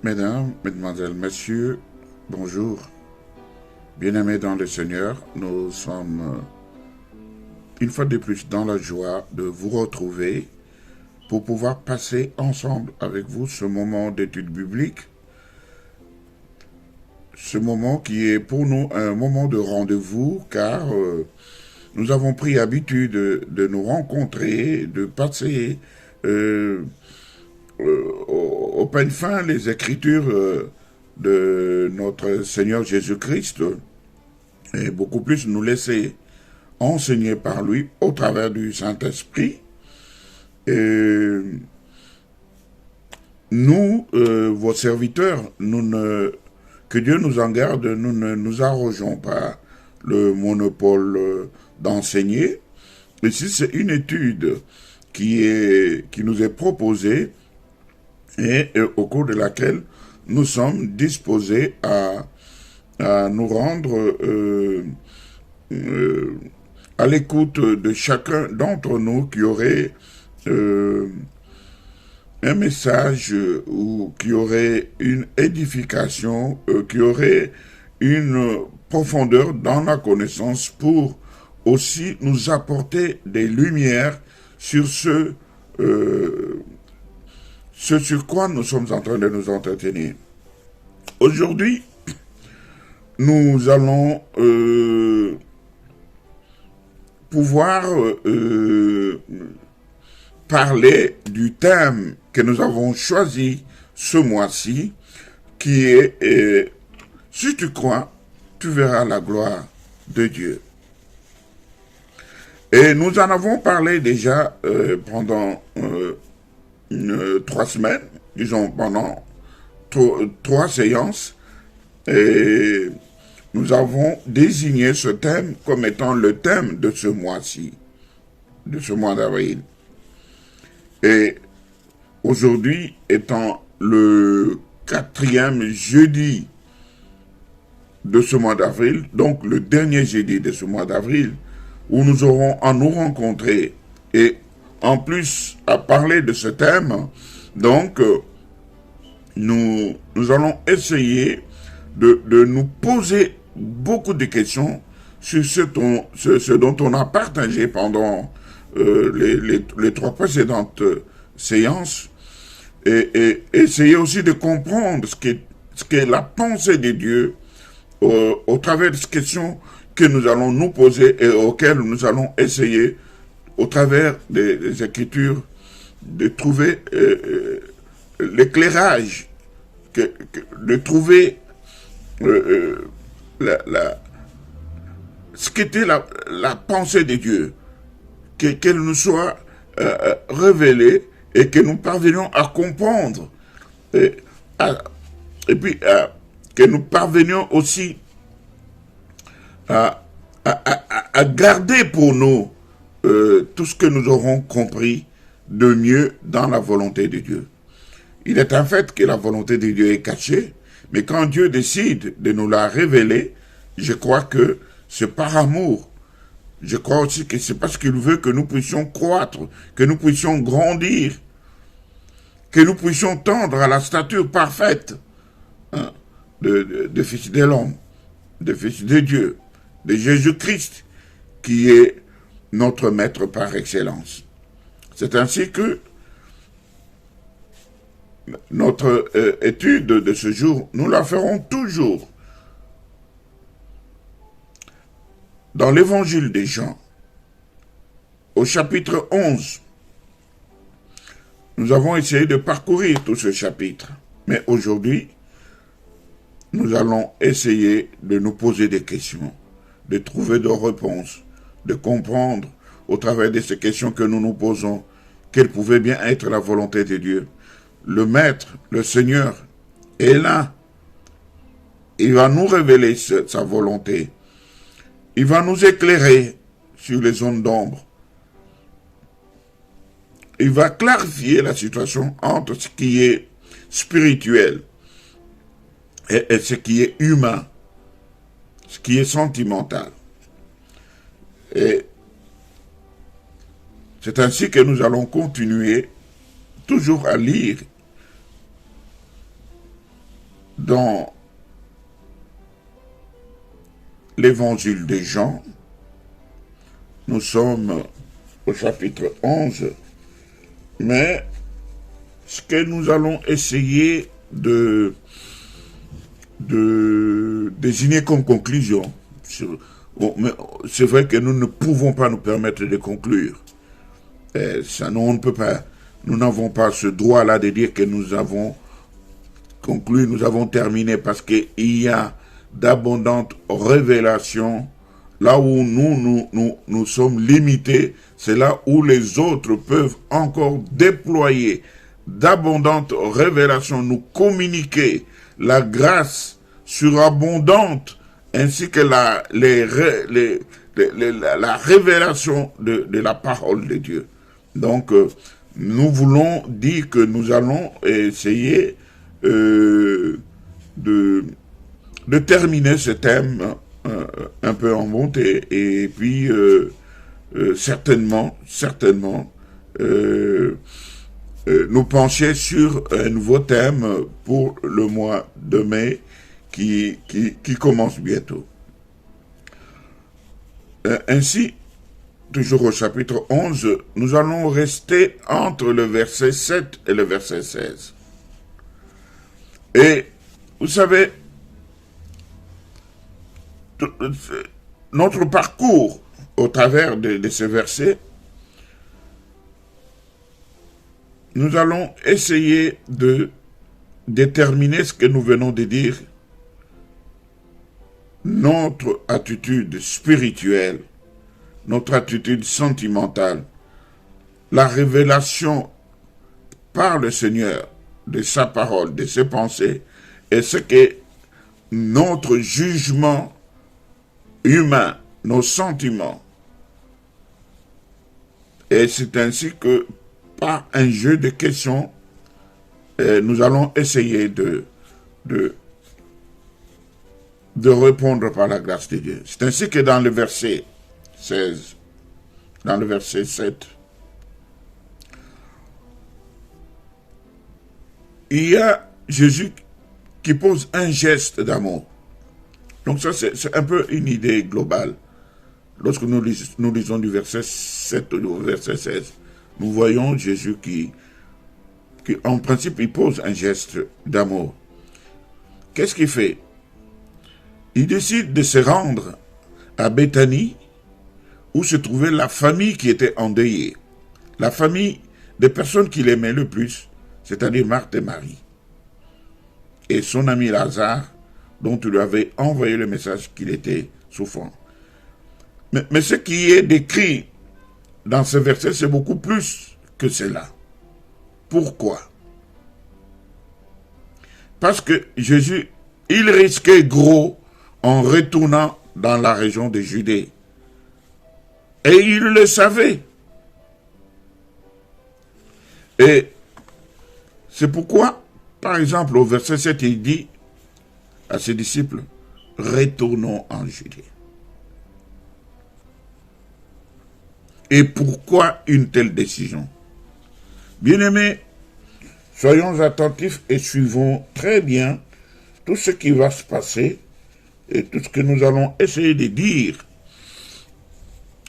Mesdames, Mesdemoiselles, Messieurs, bonjour. Bien-aimés dans le Seigneur, nous sommes une fois de plus dans la joie de vous retrouver pour pouvoir passer ensemble avec vous ce moment d'étude biblique, ce moment qui est pour nous un moment de rendez-vous car nous avons pris habitude de nous rencontrer, de passer au peigne fin les écritures de notre Seigneur Jésus-Christ et beaucoup plus nous laisser enseigner par lui au travers du Saint-Esprit. Et nous, vos serviteurs, que Dieu nous en garde, nous ne nous arrogeons pas le monopole d'enseigner. Ici, c'est une étude qui nous est proposée et au cours de laquelle nous sommes disposés à nous rendre à l'écoute de chacun d'entre nous qui aurait un message ou qui aurait une édification, qui aurait une profondeur dans la connaissance pour aussi nous apporter des lumières sur ce sur quoi nous sommes en train de nous entretenir. Aujourd'hui, nous allons pouvoir parler du thème que nous avons choisi ce mois-ci, qui est si tu crois, tu verras la gloire de Dieu. Et nous en avons parlé déjà pendant 3 semaines, disons pendant 3 séances, et nous avons désigné ce thème comme étant le thème de ce mois-ci, de ce mois d'avril. Et aujourd'hui, étant le 4e jeudi de ce mois d'avril, donc le dernier jeudi de ce mois d'avril, où nous aurons à nous rencontrer et en plus à parler de ce thème, donc nous allons essayer de nous poser beaucoup de questions sur ce dont on a partagé pendant les 3 précédentes séances et essayer aussi de comprendre ce qu'est la pensée de Dieu au travers des questions que nous allons nous poser et auxquelles nous allons essayer au travers des Écritures de trouver l'éclairage, de trouver ce qu'était la pensée de Dieu, qu'elle nous soit révélée et que nous parvenions à comprendre et puis que nous parvenions aussi à garder pour nous tout ce que nous aurons compris de mieux dans la volonté de Dieu. Il est un fait que la volonté de Dieu est cachée, mais quand Dieu décide de nous la révéler, je crois que c'est par amour. Je crois aussi que c'est parce qu'il veut que nous puissions croître, que nous puissions grandir, que nous puissions tendre à la stature parfaite de Fils de l'homme, de Fils de Dieu, de Jésus-Christ, qui est notre Maître par excellence. C'est ainsi que notre étude de ce jour, nous la ferons toujours dans l'évangile des Jean, au chapitre 11. Nous avons essayé de parcourir tout ce chapitre, mais aujourd'hui, nous allons essayer de nous poser des questions, de trouver des réponses, de comprendre au travers de ces questions que nous nous posons quelle pouvait bien être la volonté de Dieu. Le Maître, le Seigneur, est là. Il va nous révéler sa volonté. Il va nous éclairer sur les zones d'ombre. Il va clarifier la situation entre ce qui est spirituel et ce qui est humain, ce qui est sentimental. Et c'est ainsi que nous allons continuer toujours à lire dans l'évangile de Jean. Nous sommes au chapitre 11, mais ce que nous allons essayer de désigner comme conclusion, c'est vrai que nous ne pouvons pas nous permettre de conclure. Ça, on ne peut pas, nous n'avons pas ce droit-là de dire que nous avons conclu, nous avons terminé, parce qu'il y a d'abondantes révélations. Là où nous sommes limités, c'est là où les autres peuvent encore déployer d'abondantes révélations, nous communiquer la grâce surabondante, ainsi que la révélation de la parole de Dieu. Donc, nous voulons dire que nous allons essayer de terminer ce thème un peu en montée, et puis certainement nous pencher sur un nouveau thème pour le mois de mai qui commence bientôt. Ainsi, toujours au chapitre 11, nous allons rester entre le verset 7 et le verset 16. Et vous savez, notre parcours au travers de ces versets, nous allons essayer de déterminer ce que nous venons de dire, notre attitude spirituelle, notre attitude sentimentale, la révélation par le Seigneur de sa parole, de ses pensées, et ce que notre jugement humain, nos sentiments. Et c'est ainsi que, par un jeu de questions, nous allons essayer de répondre par la grâce de Dieu. C'est ainsi que dans le verset 16, dans le verset 7, il y a Jésus qui pose un geste d'amour. Donc ça, c'est un peu une idée globale. Lorsque nous lisons du verset 7 au verset 16, nous voyons Jésus qui, en principe, il pose un geste d'amour. Qu'est-ce qu'il fait? Il décide de se rendre à Béthanie, où se trouvait la famille qui était endeuillée. La famille des personnes qu'il aimait le plus, c'est-à-dire Marthe et Marie. Et son ami Lazare, dont il lui avait envoyé le message qu'il était souffrant. Mais ce qui est décrit dans ce verset, c'est beaucoup plus que cela. Pourquoi? Parce que Jésus, il risquait gros en retournant dans la région de Judée. Et il le savait. Et c'est pourquoi, par exemple, au verset 7, il dit à ses disciples, retournons en Judée. Et pourquoi une telle décision? Bien-aimés, soyons attentifs et suivons très bien tout ce qui va se passer et tout ce que nous allons essayer de dire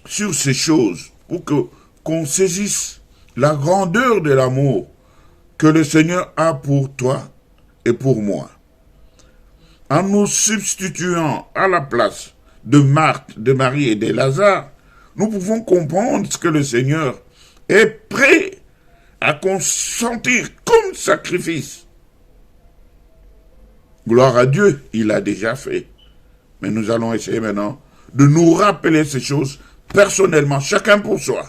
sur ces choses pour qu'on saisisse la grandeur de l'amour que le Seigneur a pour toi et pour moi. En nous substituant à la place de Marthe, de Marie et de Lazare, nous pouvons comprendre ce que le Seigneur est prêt à consentir comme sacrifice. Gloire à Dieu, il l'a déjà fait. Mais nous allons essayer maintenant de nous rappeler ces choses personnellement, chacun pour soi.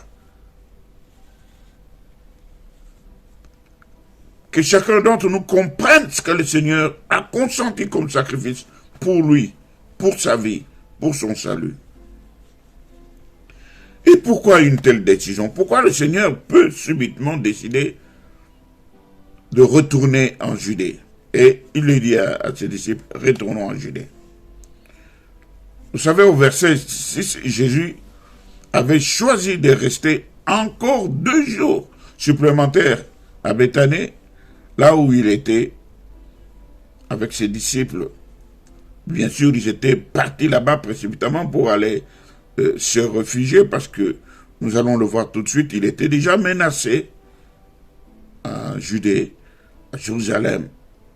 Que chacun d'entre nous comprenne ce que le Seigneur a consenti comme sacrifice pour lui, pour sa vie, pour son salut. Et pourquoi une telle décision? Pourquoi le Seigneur peut subitement décider de retourner en Judée? Et il lui dit à ses disciples, retournons en Judée. Vous savez, au verset 6, Jésus avait choisi de rester encore 2 jours supplémentaires à Béthanie, là où il était, avec ses disciples. Bien sûr, ils étaient partis là-bas précipitamment pour aller se réfugier parce que, nous allons le voir tout de suite, il était déjà menacé à Judée, à Jérusalem.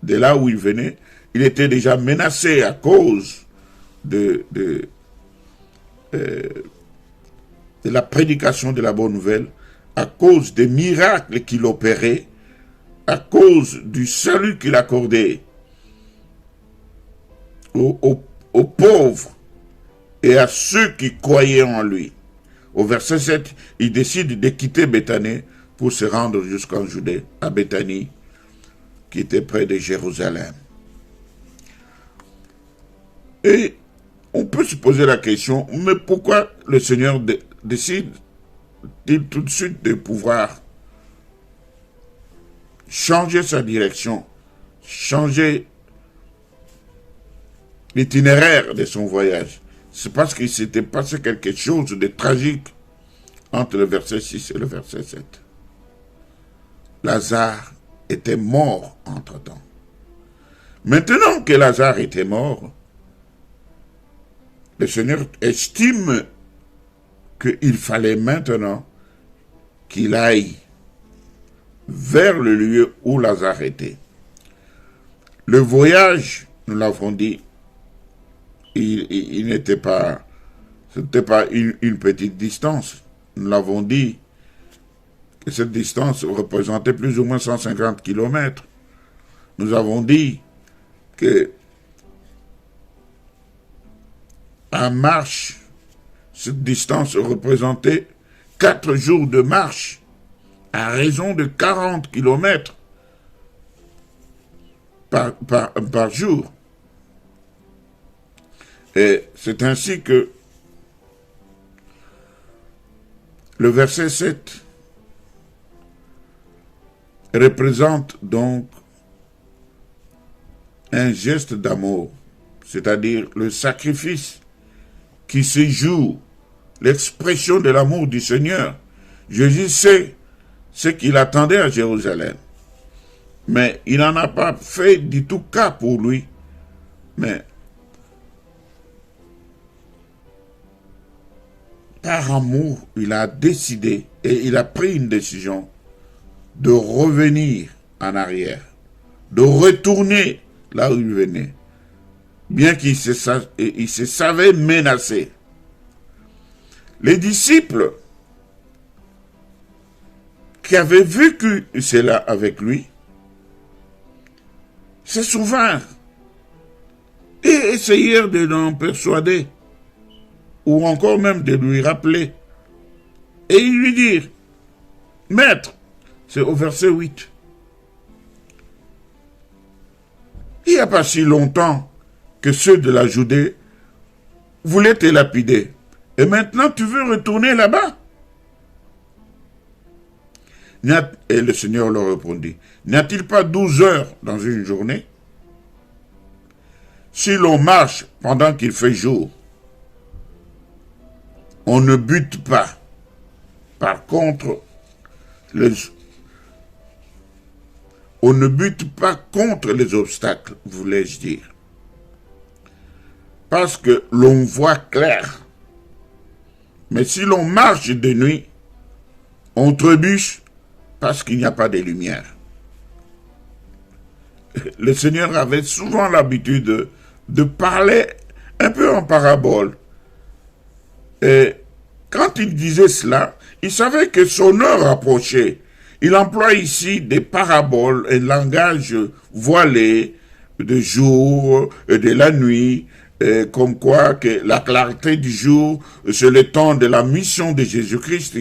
De là où il venait, il était déjà menacé à cause de la prédication de la bonne nouvelle, à cause des miracles qu'il opérait, à cause du salut qu'il accordait aux pauvres et à ceux qui croyaient en lui. Au verset 7, il décide de quitter Béthanie pour se rendre jusqu'en Judée, à Béthanie, qui était près de Jérusalem. Et on peut se poser la question, mais pourquoi le Seigneur décide-t-il tout de suite de pouvoir changer sa direction, changer l'itinéraire de son voyage? C'est parce qu'il s'était passé quelque chose de tragique entre le verset 6 et le verset 7. Lazare était mort entre-temps. Maintenant que Lazare était mort, le Seigneur estime qu'il fallait maintenant qu'il aille vers le lieu où Lazare était. Le voyage, nous l'avons dit, il n'était pas, c'était pas une petite distance. Nous l'avons dit que cette distance représentait plus ou moins 150 km. Nous avons dit que en marche, cette distance représentait 4 jours de marche à raison de 40 km par jour. Et c'est ainsi que le verset 7 représente donc un geste d'amour, c'est-à-dire le sacrifice qui se joue, l'expression de l'amour du Seigneur. Jésus sait ce qu'il attendait à Jérusalem, mais il n'en a pas fait du tout cas pour lui, mais par amour, il a décidé et il a pris une décision de revenir en arrière, de retourner là où il venait, bien qu'il se savait menacé. Les disciples qui avaient vécu cela avec lui se souvinrent et essayèrent de l'en persuader, ou encore même de lui rappeler. Et ils lui dirent, « Maître », c'est au verset 8, « il n'y a pas si longtemps que ceux de la Judée voulaient te lapider, et maintenant tu veux retourner là-bas ?» Et le Seigneur leur répondit, « N'y a-t-il pas 12 heures dans une journée? Si l'on marche pendant qu'il fait jour, on ne bute pas. Par contre, on ne bute pas contre les obstacles, voulais-je dire. Parce que l'on voit clair. Mais si l'on marche de nuit, on trébuche parce qu'il n'y a pas de lumière. » Le Seigneur avait souvent l'habitude de parler un peu en parabole. Et quand il disait cela, il savait que son heure approchait. Il emploie ici des paraboles, un langage voilé de jour et de la nuit, comme quoi que la clarté du jour, c'est le temps de la mission de Jésus-Christ,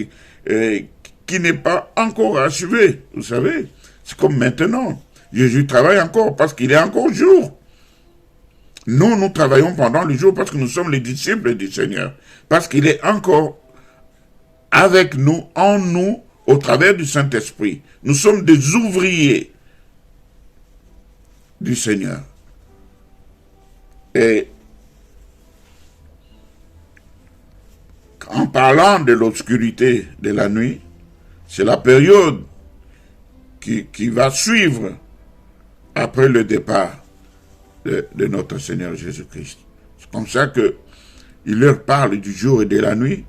qui n'est pas encore achevé, vous savez. C'est comme maintenant. Jésus travaille encore parce qu'il est encore jour. Nous, nous travaillons pendant le jour parce que nous sommes les disciples du Seigneur. Parce qu'il est encore avec nous, en nous, au travers du Saint-Esprit. Nous sommes des ouvriers du Seigneur. Et en parlant de l'obscurité de la nuit, c'est la période qui va suivre après le départ de notre Seigneur Jésus-Christ. C'est comme ça que il leur parle du jour et de la nuit,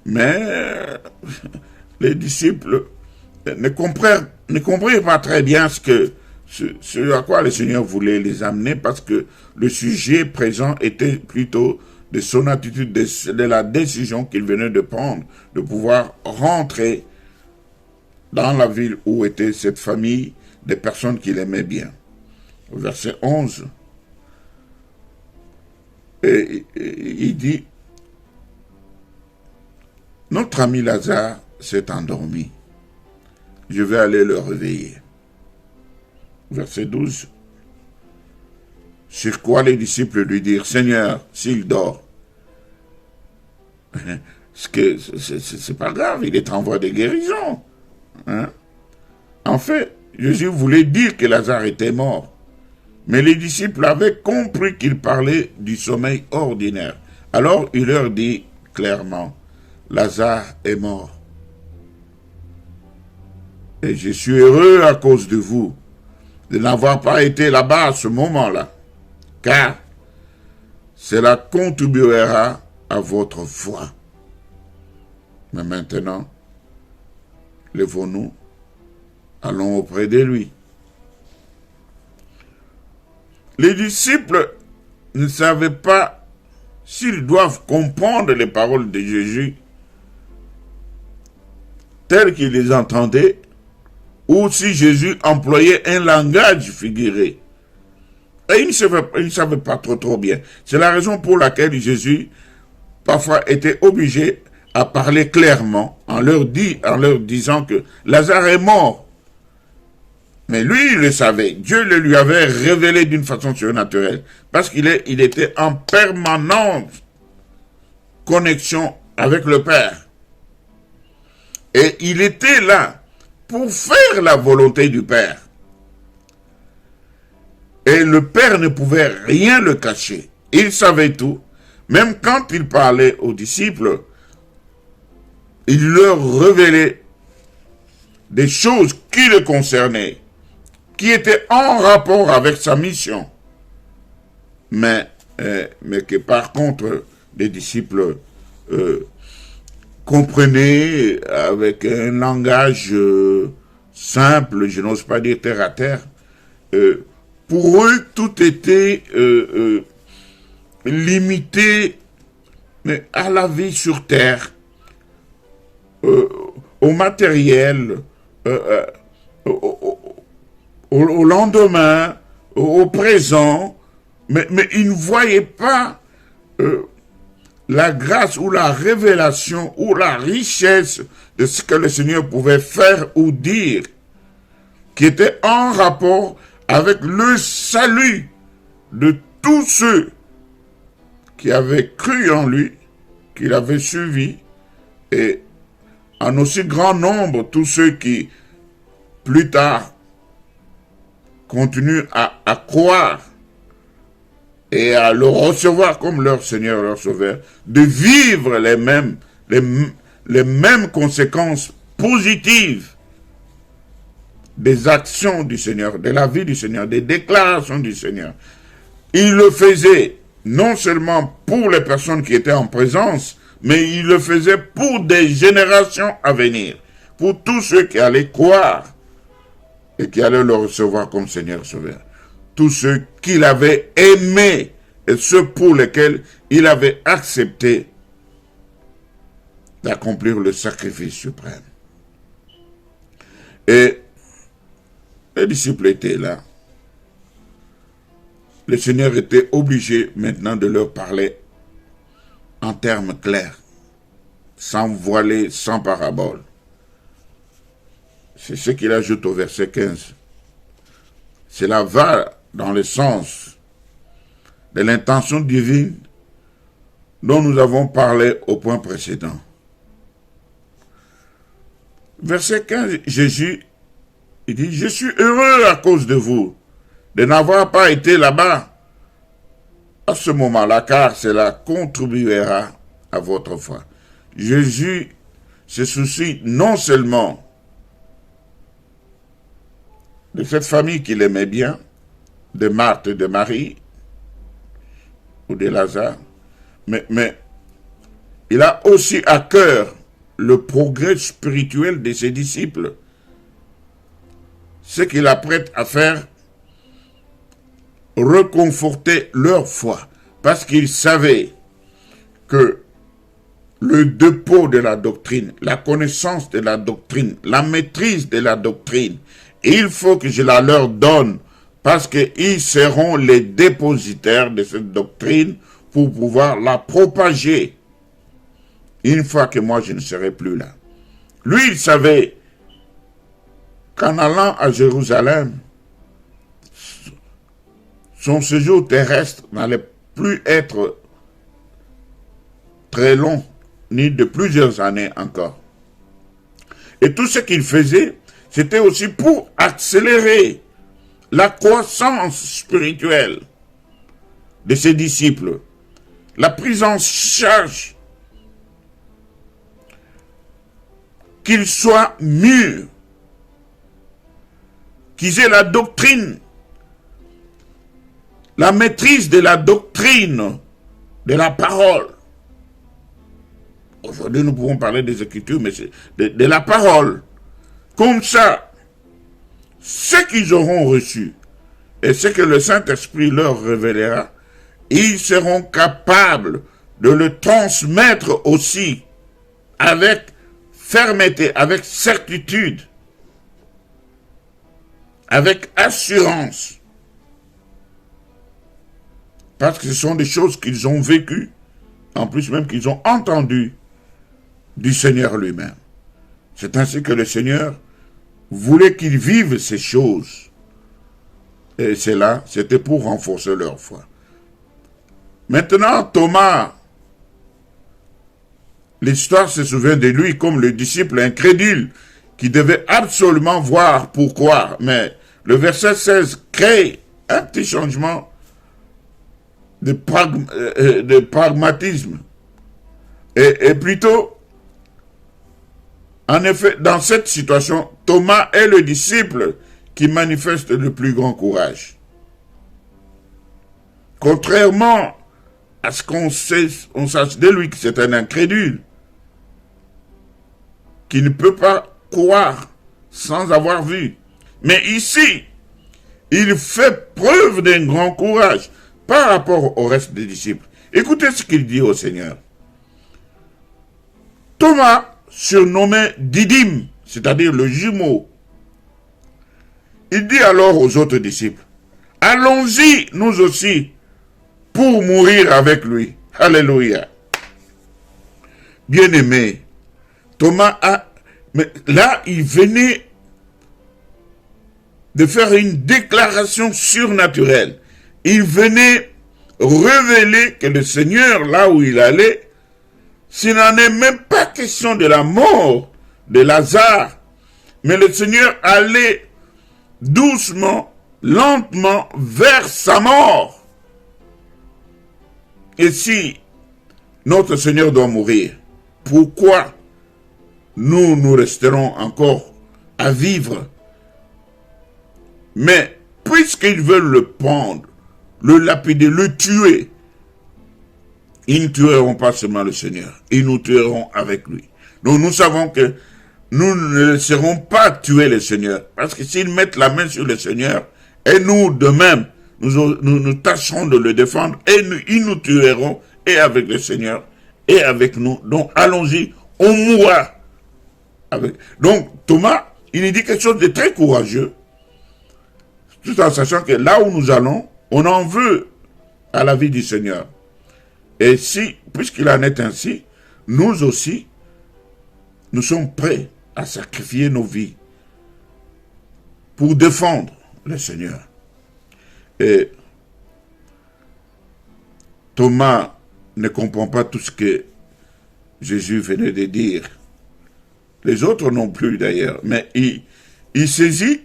mais les disciples ne comprenaient pas très bien ce à quoi le Seigneur voulait les amener, parce que le sujet présent était plutôt de son attitude, de la décision qu'il venait de prendre, de pouvoir rentrer dans la ville où était cette famille des personnes qu'il aimait bien. Au verset 11, il dit, « Notre ami Lazare s'est endormi. Je vais aller le réveiller. » Verset 12. Sur quoi les disciples lui dirent, « Seigneur, s'il dort, c'est pas grave, il est en voie de guérison. » Hein? En fait, Jésus voulait dire que Lazare était mort. Mais les disciples avaient compris qu'il parlait du sommeil ordinaire. Alors il leur dit clairement, « Lazare est mort. Et je suis heureux à cause de vous, de n'avoir pas été là-bas à ce moment-là, car cela contribuera à votre foi. Mais maintenant, levons-nous, allons auprès de lui. » Les disciples ne savaient pas s'ils doivent comprendre les paroles de Jésus telles qu'ils les entendaient, ou si Jésus employait un langage figuré. Et ils ne savaient pas trop bien. C'est la raison pour laquelle Jésus parfois était obligé à parler clairement en leur disant que Lazare est mort. Mais lui, il le savait. Dieu le lui avait révélé d'une façon surnaturelle. Parce qu'il était en permanente connexion avec le Père. Et il était là pour faire la volonté du Père. Et le Père ne pouvait rien le cacher. Il savait tout. Même quand il parlait aux disciples, il leur révélait des choses qui le concernaient, qui était en rapport avec sa mission, mais que par contre les disciples comprenaient avec un langage simple, je n'ose pas dire terre à terre. Pour eux, tout était limité à la vie sur terre, au matériel, au lendemain, au présent, mais ils ne voyaient pas la grâce ou la révélation ou la richesse de ce que le Seigneur pouvait faire ou dire, qui était en rapport avec le salut de tous ceux qui avaient cru en lui, qui l'avaient suivi, et en aussi grand nombre tous ceux qui, plus tard, continuent à croire et à le recevoir comme leur Seigneur, leur Sauveur, de vivre les mêmes conséquences positives des actions du Seigneur, de la vie du Seigneur, des déclarations du Seigneur. Il le faisait non seulement pour les personnes qui étaient en présence, mais il le faisait pour des générations à venir, pour tous ceux qui allaient croire et qui allaient le recevoir comme Seigneur Sauveur. Tous ceux qu'il avait aimés et ceux pour lesquels il avait accepté d'accomplir le sacrifice suprême. Et les disciples étaient là. Le Seigneur était obligé maintenant de leur parler en termes clairs, sans voiler, sans parabole. C'est ce qu'il ajoute au verset 15. Cela va dans le sens de l'intention divine dont nous avons parlé au point précédent. Verset 15, Jésus, il dit, « Je suis heureux à cause de vous, de n'avoir pas été là-bas à ce moment-là, car cela contribuera à votre foi. » Jésus se soucie non seulement de cette famille qu'il aimait bien, de Marthe et de Marie, ou de Lazare, mais il a aussi à cœur le progrès spirituel de ses disciples. Ce qu'il apprête à faire, reconforter leur foi, parce qu'il savait que le dépôt de la doctrine, la connaissance de la doctrine, la maîtrise de la doctrine, il faut que je la leur donne, parce qu'ils seront les dépositaires de cette doctrine pour pouvoir la propager une fois que moi je ne serai plus là. Lui, il savait qu'en allant à Jérusalem, son séjour terrestre n'allait plus être très long, ni de plusieurs années encore. Et tout ce qu'il faisait, c'était aussi pour accélérer la croissance spirituelle de ses disciples, la prise en charge, qu'ils soient mûrs, qu'ils aient la doctrine, la maîtrise de la doctrine, de la parole. Aujourd'hui, nous pouvons parler des Écritures, mais c'est de la parole. Comme ça, ce qu'ils auront reçu et ce que le Saint-Esprit leur révélera, ils seront capables de le transmettre aussi avec fermeté, avec certitude, avec assurance. Parce que ce sont des choses qu'ils ont vécues, en plus même qu'ils ont entendues du Seigneur lui-même. C'est ainsi que le Seigneur voulait qu'ils vivent ces choses. Et cela, c'était pour renforcer leur foi. Maintenant, Thomas, l'histoire se souvient de lui comme le disciple incrédule qui devait absolument voir pour croire. Mais le verset 16 crée un petit changement de pragmatisme. Et plutôt, en effet, dans cette situation, Thomas est le disciple qui manifeste le plus grand courage. Contrairement à ce qu'on sache de lui que c'est un incrédule, qui ne peut pas croire sans avoir vu. Mais ici, il fait preuve d'un grand courage par rapport au reste des disciples. Écoutez ce qu'il dit au Seigneur. Thomas, surnommé Didyme, c'est-à-dire le jumeau, il dit alors aux autres disciples, allons-y nous aussi pour mourir avec lui. Alléluia. Bien-aimé, Thomas a... Mais là, il venait de faire une déclaration surnaturelle. Il venait révéler que le Seigneur, là où il allait, s'il n'en est même pas question de la mort de Lazare, mais le Seigneur allait doucement, lentement vers sa mort. Et si notre Seigneur doit mourir, pourquoi nous resterons encore à vivre? Mais puisqu'ils veulent le prendre, le lapider, le tuer, ils ne tueront pas seulement le Seigneur, ils nous tueront avec lui. Donc nous savons que nous ne laisserons pas tuer le Seigneur, parce que s'ils mettent la main sur le Seigneur, et nous de même, nous tâcherons de le défendre, et ils nous tueront, et avec le Seigneur, et avec nous. Donc allons-y, on mourra. Donc Thomas, il dit quelque chose de très courageux, tout en sachant que là où nous allons, on en veut à la vie du Seigneur. Et si, puisqu'il en est ainsi, nous aussi, nous sommes prêts à sacrifier nos vies pour défendre le Seigneur. Et Thomas ne comprend pas tout ce que Jésus venait de dire. Les autres non plus d'ailleurs, mais il saisit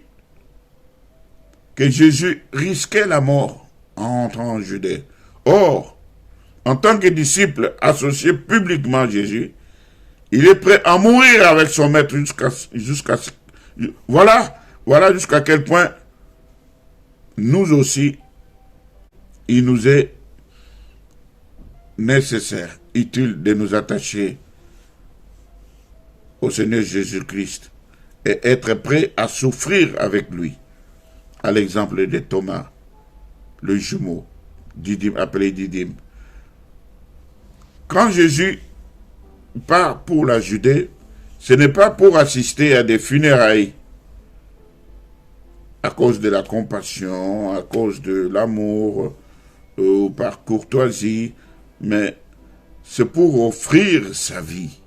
que Jésus risquait la mort en entrant en Judée. Or, en tant que disciple associé publiquement à Jésus, il est prêt à mourir avec son maître jusqu'à voilà jusqu'à quel point nous aussi, il nous est nécessaire, utile de nous attacher au Seigneur Jésus-Christ et être prêt à souffrir avec lui, à l'exemple de Thomas, le jumeau, appelé Didyme. Quand Jésus part pour la Judée, ce n'est pas pour assister à des funérailles, à cause de la compassion, à cause de l'amour, ou par courtoisie, mais c'est pour offrir sa vie.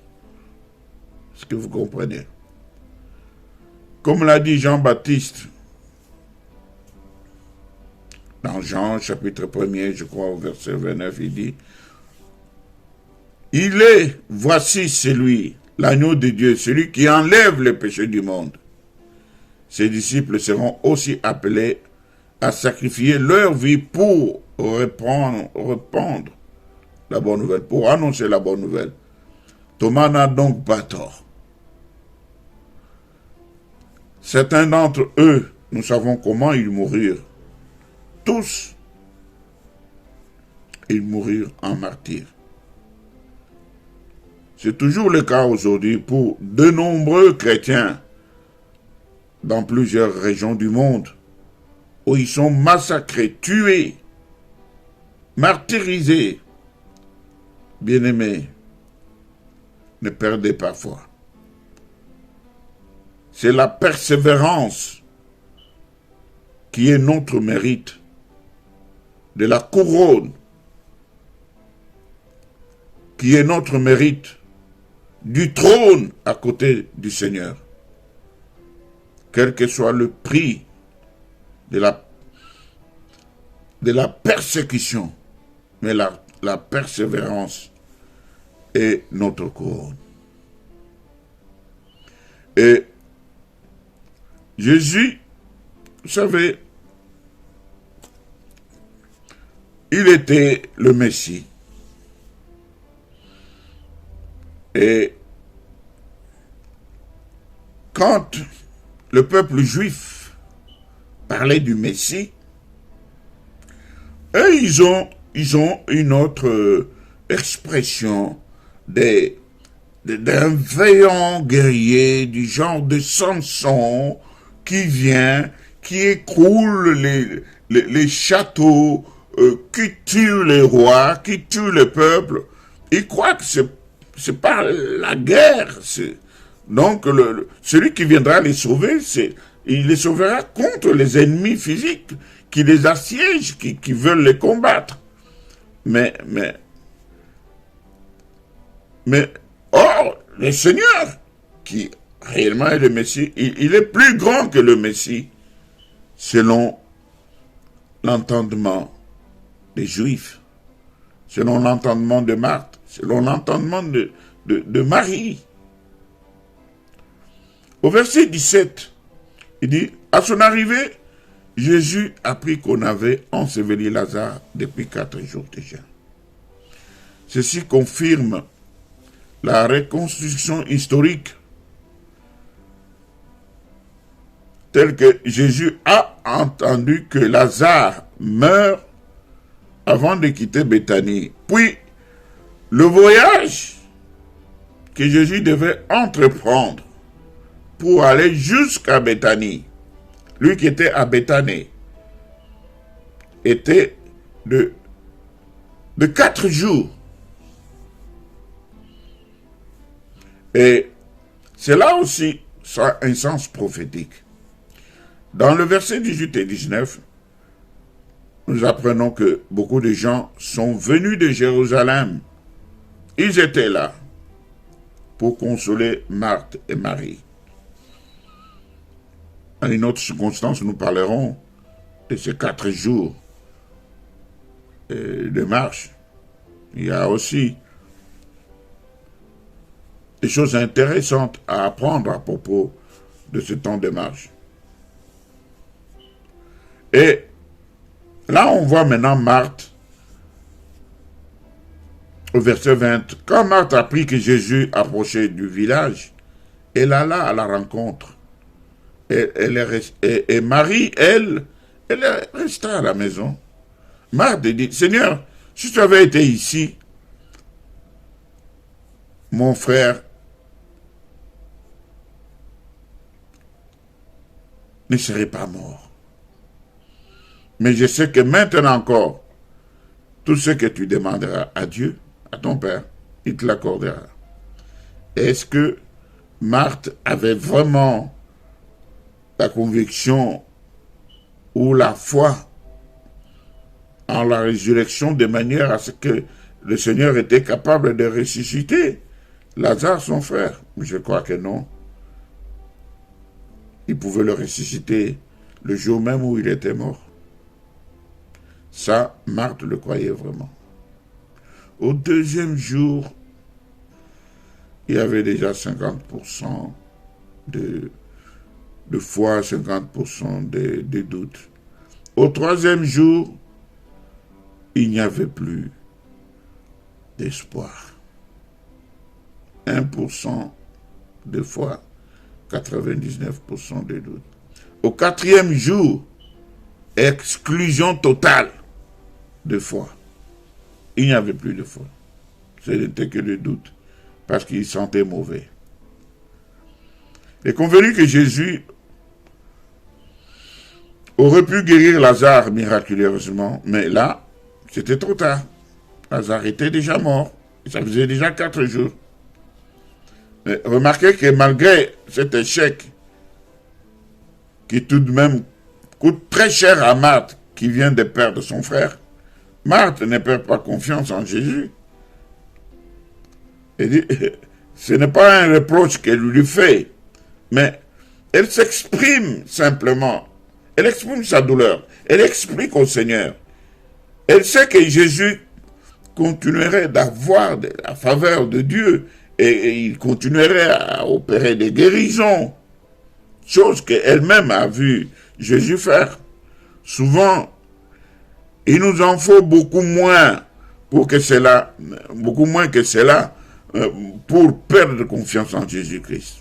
Est-ce que vous comprenez? Comme l'a dit Jean-Baptiste, dans Jean, chapitre 1er, je crois, au verset 29, il dit, « Il est, voici celui, l'agneau de Dieu, celui qui enlève le péché du monde. » Ses disciples seront aussi appelés à sacrifier leur vie pour répandre la bonne nouvelle, pour annoncer la bonne nouvelle. Thomas n'a donc pas tort. Certains d'entre eux, nous savons comment ils moururent. Tous, ils moururent en martyrs. C'est toujours le cas aujourd'hui pour de nombreux chrétiens dans plusieurs régions du monde où ils sont massacrés, tués, martyrisés. Bien-aimés, ne perdez pas foi. C'est la persévérance qui est notre mérite, de la couronne qui est notre mérite, du trône à côté du Seigneur. Quel que soit le prix de la persécution, mais la persévérance est notre couronne. Et Jésus, vous savez, il était le Messie. Et quand le peuple juif parlait du Messie, et ils ont une autre expression d'un vaillant guerrier du genre de Samson qui vient, qui écroule les châteaux, qui tue les rois, qui tue le peuple. Ils croient que c'est pas la guerre. Donc, celui qui viendra les sauver, il les sauvera contre les ennemis physiques qui les assiègent, qui veulent les combattre. Mais, or, le Seigneur, qui réellement est le Messie, il est plus grand que le Messie, selon l'entendement des Juifs, selon l'entendement de Marthe, selon l'entendement de Marie. Au verset 17, il dit, à son arrivée, Jésus apprit qu'on avait enseveli Lazare depuis 4 jours déjà. Ceci confirme la reconstruction historique telle que Jésus a entendu que Lazare meurt avant de quitter Béthanie. Puis, le voyage que Jésus devait entreprendre pour aller jusqu'à Béthanie, lui qui était à Béthanie, était de 4 jours. Et c'est là aussi ça a un sens prophétique. Dans le verset 18 et 19, nous apprenons que beaucoup de gens sont venus de Jérusalem. Ils étaient là pour consoler Marthe et Marie. À une autre circonstance, nous parlerons de ces 4 jours de marche. Il y a aussi des choses intéressantes à apprendre à propos de ce temps de marche. Et là, on voit maintenant Marthe, au verset 20. Quand Marthe apprit que Jésus approchait du village, elle alla à la rencontre. Et Marie, elle est restée à la maison. Marthe dit, Seigneur, si tu avais été ici, mon frère ne serait pas mort. Mais je sais que maintenant encore, tout ce que tu demanderas à Dieu, à ton Père, il te l'accordera. Est-ce que Marthe avait vraiment la conviction ou la foi en la résurrection de manière à ce que le Seigneur était capable de ressusciter Lazare, son frère? Je crois que non. Il pouvait le ressusciter le jour même où il était mort. Ça, Marthe le croyait vraiment. Au deuxième jour, il y avait déjà 50% de foi, 50% de doute. Au troisième jour, il n'y avait plus d'espoir. 1% de foi, 99% de doute. Au quatrième jour, exclusion totale de foi. Il n'y avait plus de foi. Ce n'était que le doute, parce qu'il sentait mauvais. Il est convenu que Jésus aurait pu guérir Lazare miraculeusement, mais là, c'était trop tard. Lazare était déjà mort. Ça faisait déjà 4 jours. Mais remarquez que malgré cet échec, qui tout de même coûte très cher à Marthe, qui vient de perdre son frère, Marthe ne perd pas confiance en Jésus. Elle dit, ce n'est pas un reproche qu'elle lui fait, mais elle s'exprime simplement. Elle exprime sa douleur. Elle explique au Seigneur. Elle sait que Jésus continuerait d'avoir la faveur de Dieu et il continuerait à opérer des guérisons, chose qu'elle-même a vu Jésus faire. Souvent, il nous en faut beaucoup moins pour que cela, beaucoup moins que cela, pour perdre confiance en Jésus-Christ.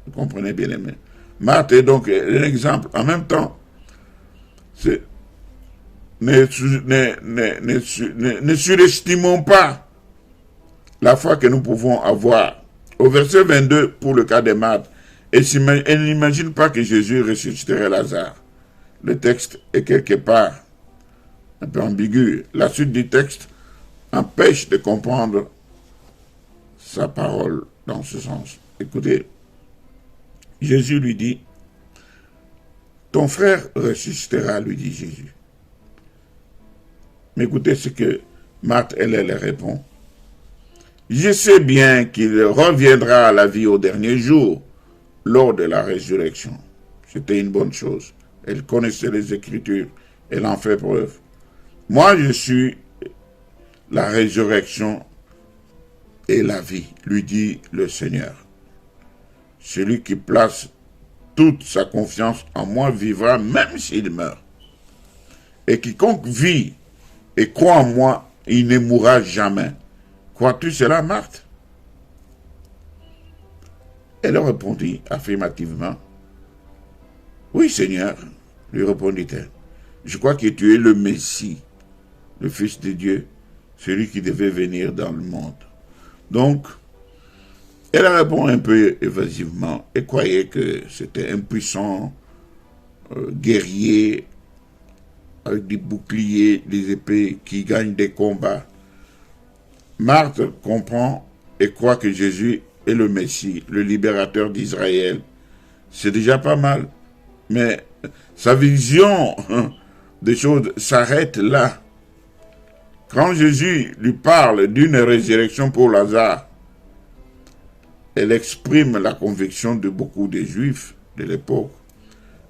Vous comprenez bien, aimé. Marthe est donc un exemple. En même temps, ne surestimons pas la foi que nous pouvons avoir. Au verset 22, pour le cas de Marthe, elle n'imagine pas que Jésus ressusciterait Lazare. Le texte est quelque part un peu ambigu. La suite du texte empêche de comprendre sa parole dans ce sens. Écoutez, Jésus lui dit, ton frère ressuscitera, lui dit Jésus. Mais écoutez ce que Marthe, elle répond. Je sais bien qu'il reviendra à la vie au dernier jour, lors de la résurrection. C'était une bonne chose. Elle connaissait les Écritures. Elle en fait preuve. Moi, je suis la résurrection et la vie, lui dit le Seigneur. Celui qui place toute sa confiance en moi vivra même s'il meurt. Et quiconque vit et croit en moi, il ne mourra jamais. Crois-tu cela, Marthe? Elle répondit affirmativement. Oui, Seigneur, lui répondit-elle. Je crois que tu es le Messie, le Fils de Dieu, celui qui devait venir dans le monde. Donc, elle répond un peu évasivement et croyait que c'était un puissant guerrier avec des boucliers, des épées qui gagne des combats. Marthe comprend et croit que Jésus est le Messie, le libérateur d'Israël. C'est déjà pas mal. Mais sa vision des choses s'arrête là. Quand Jésus lui parle d'une résurrection pour Lazare, elle exprime la conviction de beaucoup de Juifs de l'époque.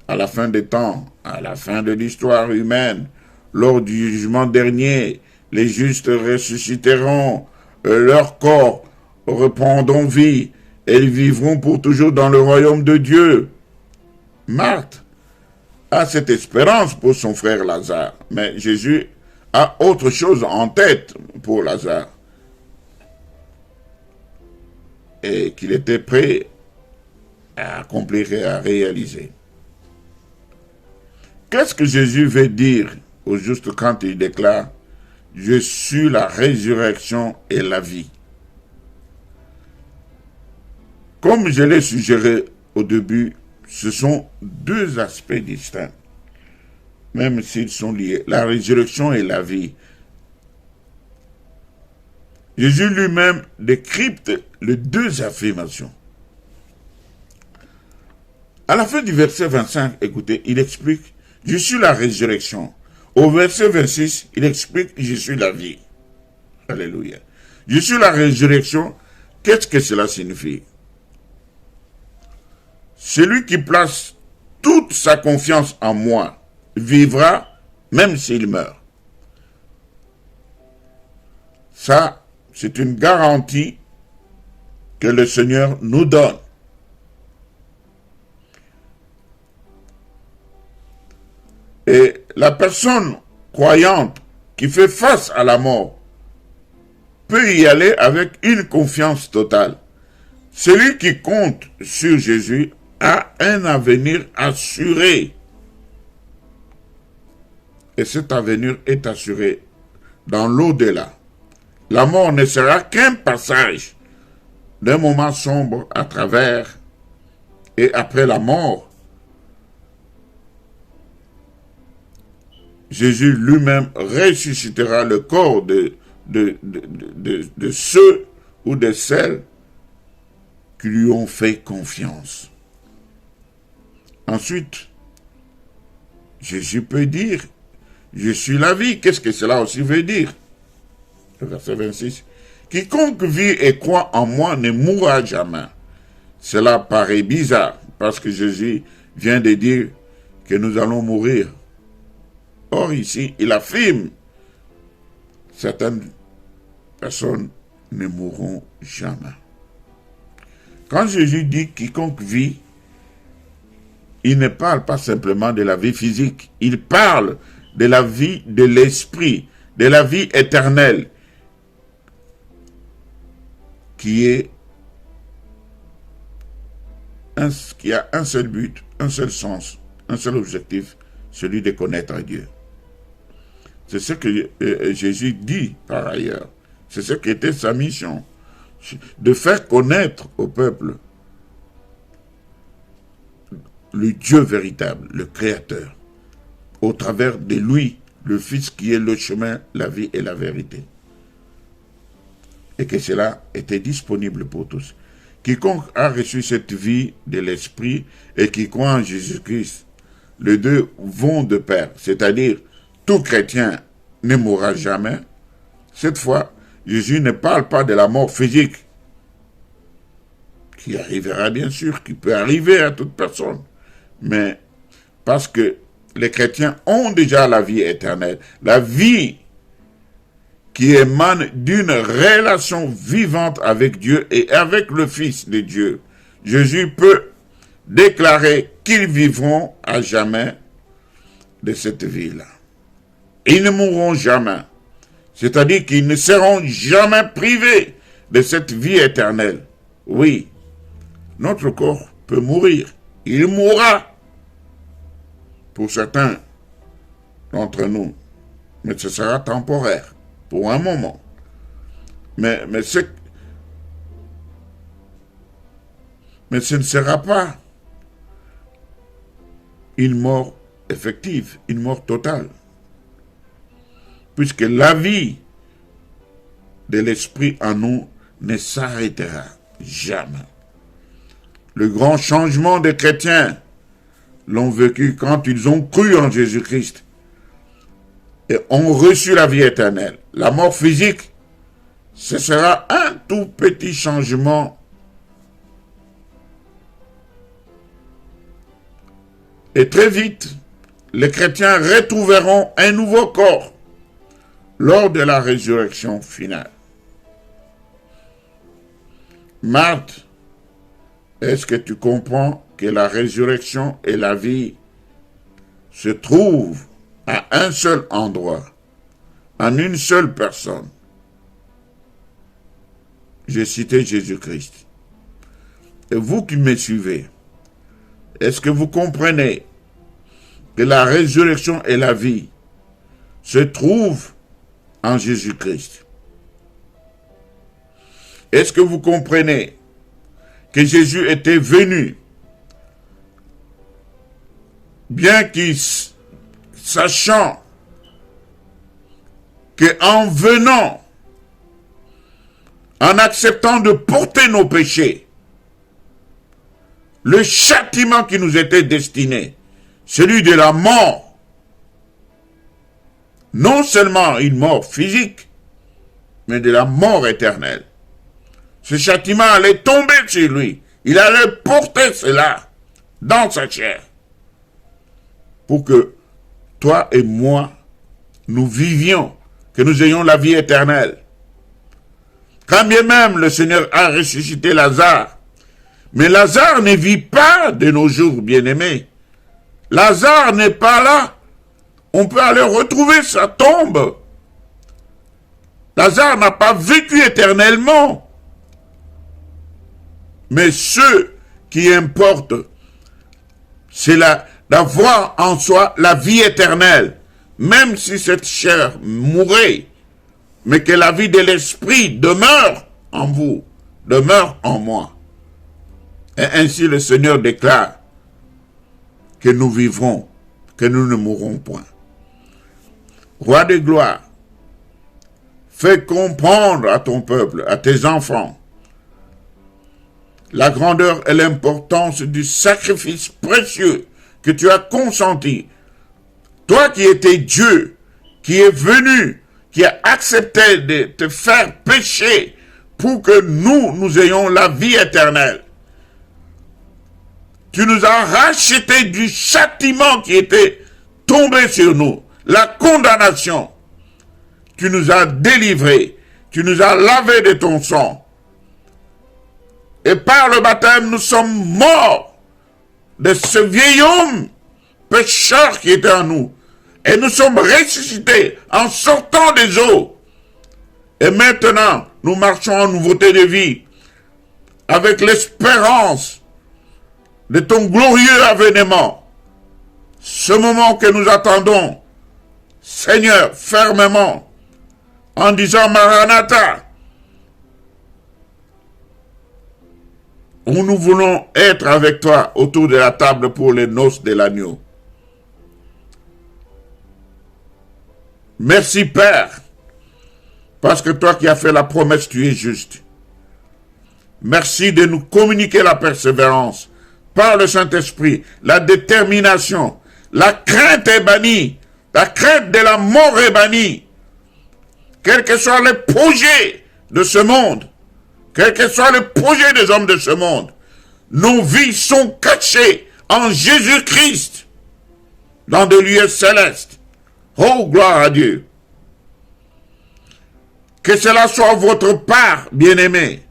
À la fin des temps, à la fin de l'histoire humaine, lors du jugement dernier, les justes ressusciteront, leur corps reprendront vie, et ils vivront pour toujours dans le royaume de Dieu. Marthe a cette espérance pour son frère Lazare, mais Jésus a autre chose en tête pour Lazare, et qu'il était prêt à accomplir et à réaliser. Qu'est-ce que Jésus veut dire au juste quand il déclare « Je suis la résurrection et la vie ». Comme je l'ai suggéré au début, ce sont deux aspects distincts, même s'ils sont liés, la résurrection et la vie. Jésus lui-même décrypte les deux affirmations. À la fin du verset 25, écoutez, il explique, je suis la résurrection. Au verset 26, il explique, je suis la vie. Alléluia. Je suis la résurrection. Qu'est-ce que cela signifie? Celui qui place toute sa confiance en moi vivra même s'il meurt. Ça, c'est une garantie que le Seigneur nous donne. Et la personne croyante qui fait face à la mort peut y aller avec une confiance totale. Celui qui compte sur Jésus a un avenir assuré. Et cet avenir est assuré dans l'au-delà. La mort ne sera qu'un passage d'un moment sombre à travers et après la mort. Jésus lui-même ressuscitera le corps de ceux ou de celles qui lui ont fait confiance. Ensuite, Jésus peut dire, je suis la vie. Qu'est-ce que cela aussi veut dire? Le verset 26. Quiconque vit et croit en moi ne mourra jamais. Cela paraît bizarre parce que Jésus vient de dire que nous allons mourir. Or ici, il affirme, certaines personnes ne mourront jamais. Quand Jésus dit quiconque vit, il ne parle pas simplement de la vie physique, il parle de la vie de l'esprit, de la vie éternelle, qui a un seul but, un seul sens, un seul objectif, celui de connaître Dieu. C'est ce que Jésus dit par ailleurs. C'est ce qui était sa mission, de faire connaître au peuple le Dieu véritable, le Créateur, au travers de lui, le Fils qui est le chemin, la vie et la vérité. Et que cela était disponible pour tous. Quiconque a reçu cette vie de l'Esprit et qui croit en Jésus-Christ, les deux vont de pair, c'est-à-dire tout chrétien ne mourra jamais. Cette fois, Jésus ne parle pas de la mort physique, qui arrivera bien sûr, qui peut arriver à toute personne, mais parce que les chrétiens ont déjà la vie éternelle, la vie qui émane d'une relation vivante avec Dieu et avec le Fils de Dieu. Jésus peut déclarer qu'ils vivront à jamais de cette vie-là. Ils ne mourront jamais. C'est-à-dire qu'ils ne seront jamais privés de cette vie éternelle. Oui, notre corps peut mourir. Il mourra pour certains d'entre nous. Mais ce sera temporaire, pour un moment. Mais ce ne sera pas une mort effective, une mort totale. Puisque la vie de l'esprit en nous ne s'arrêtera jamais. Le grand changement des chrétiens l'ont vécu quand ils ont cru en Jésus-Christ et ont reçu la vie éternelle. La mort physique, ce sera un tout petit changement. Et très vite, les chrétiens retrouveront un nouveau corps lors de la résurrection finale. Marthe, est-ce que tu comprends que la résurrection et la vie se trouvent à un seul endroit, en une seule personne? J'ai cité Jésus-Christ. Et vous qui me suivez, est-ce que vous comprenez que la résurrection et la vie se trouvent en Jésus-Christ? Est-ce que vous comprenez que Jésus était venu, bien qu'il sachant qu'en venant, en acceptant de porter nos péchés, le châtiment qui nous était destiné, celui de la mort, non seulement une mort physique, mais de la mort éternelle. Ce châtiment allait tomber sur lui. Il allait porter cela dans sa chair pour que toi et moi, nous vivions, que nous ayons la vie éternelle. Quand bien même le Seigneur a ressuscité Lazare, mais Lazare ne vit pas de nos jours, bien-aimés. Lazare n'est pas là. On peut aller retrouver sa tombe. Lazare n'a pas vécu éternellement. Mais ce qui importe, c'est d'avoir en soi la vie éternelle. Même si cette chair mourait, mais que la vie de l'esprit demeure en vous, demeure en moi. Et ainsi le Seigneur déclare que nous vivrons, que nous ne mourrons point. Roi de gloire, fais comprendre à ton peuple, à tes enfants, la grandeur et l'importance du sacrifice précieux que tu as consenti. Toi qui étais Dieu, qui est venu, qui a accepté de te faire pécher pour que nous ayons la vie éternelle. Tu nous as rachetés du châtiment qui était tombé sur nous, la condamnation. Tu nous as délivrés, tu nous as lavés de ton sang. Et par le baptême, nous sommes morts de ce vieil homme pécheur qui était en nous. Et nous sommes ressuscités en sortant des eaux. Et maintenant, nous marchons en nouveauté de vie, avec l'espérance de ton glorieux avènement. Ce moment que nous attendons, Seigneur, fermement, en disant Maranatha, où nous voulons être avec toi autour de la table pour les noces de l'agneau. Merci Père, parce que toi qui as fait la promesse, tu es juste. Merci de nous communiquer la persévérance par le Saint-Esprit, la détermination, la crainte est bannie, la crainte de la mort est bannie. Quels que soient les projets de ce monde, quel que soit le projet des hommes de ce monde, nos vies sont cachées en Jésus-Christ dans des lieux célestes. Oh, gloire à Dieu. Que cela soit votre part, bien-aimés.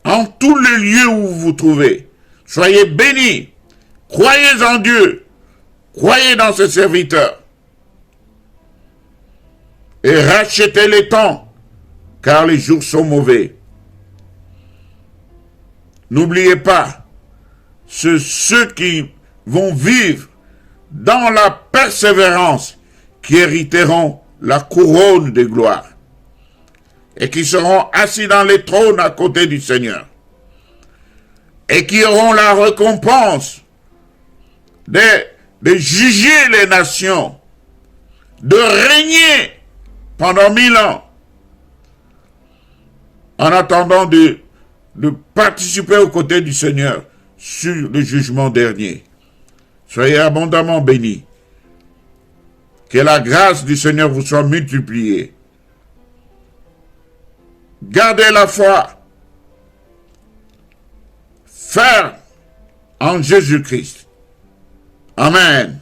En tous les lieux où vous vous trouvez, soyez bénis. Croyez en Dieu. Croyez dans ses serviteurs. Et rachetez les temps, car les jours sont mauvais. N'oubliez pas, ceux qui vont vivre dans la persévérance, qui hériteront la couronne de gloire et qui seront assis dans les trônes à côté du Seigneur et qui auront la récompense de juger les nations, de régner pendant 1000 ans en attendant de participer aux côtés du Seigneur sur le jugement dernier. Soyez abondamment bénis. Que la grâce du Seigneur vous soit multipliée. Gardez la foi ferme en Jésus-Christ. Amen.